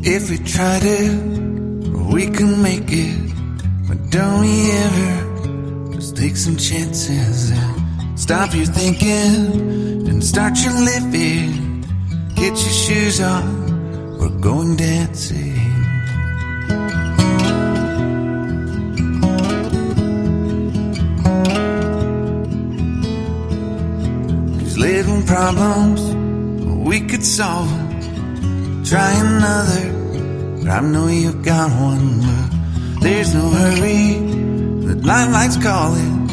If we try to, we can make it. But don't we ever just take some chances and stop your thinking and start your living. Get your shoes on, we're going dancing. 'Cause little problems, we could solve them. Try another, but I know you've got one. But there's no hurry, the limelight's calling.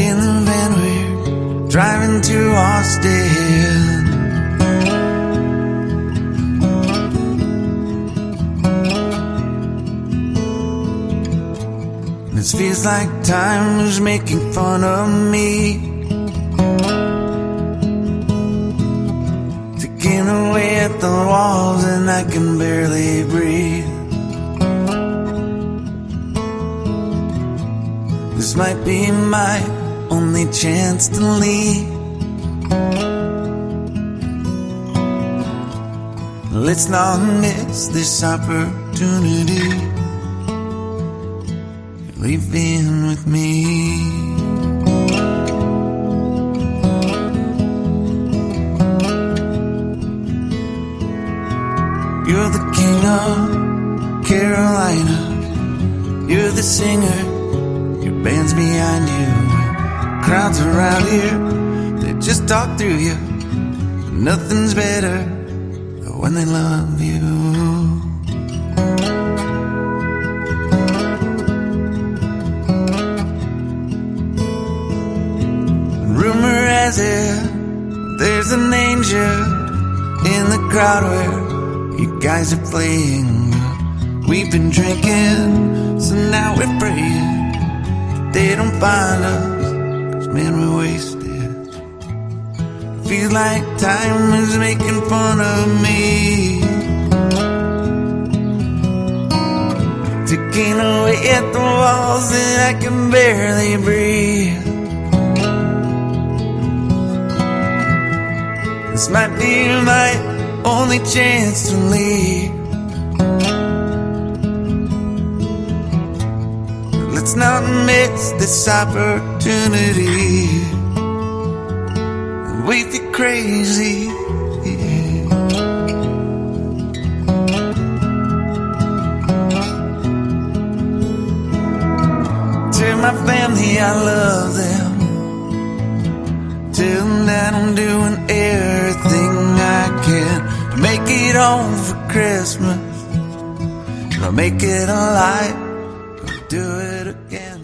In the van we're driving to Austin. This feels like time is making fun of me. Ticking away at the walls and I can barely breathe. This might be my only chance to leave. Let's not miss this opportunity. Leave in with me. You're the king of Carolina. You're the singer, your band's behind you. Crowds around here, they just talk through you. Nothing's better than when they love you. Rumor has it, there's an angel in the crowd where you guys are playing. We've been drinking, so now we're praying they don't find us, 'cause man, we're wasted. Feels like time is making fun of me. Ticking away at the walls and I can barely breathe. This might be my only chance to leave. Let's not miss this opportunity. We feel crazy. Tell my family I love them. Tell them that I'm doing everything I can to make it home for Christmas. I'll make it alive. Do it again.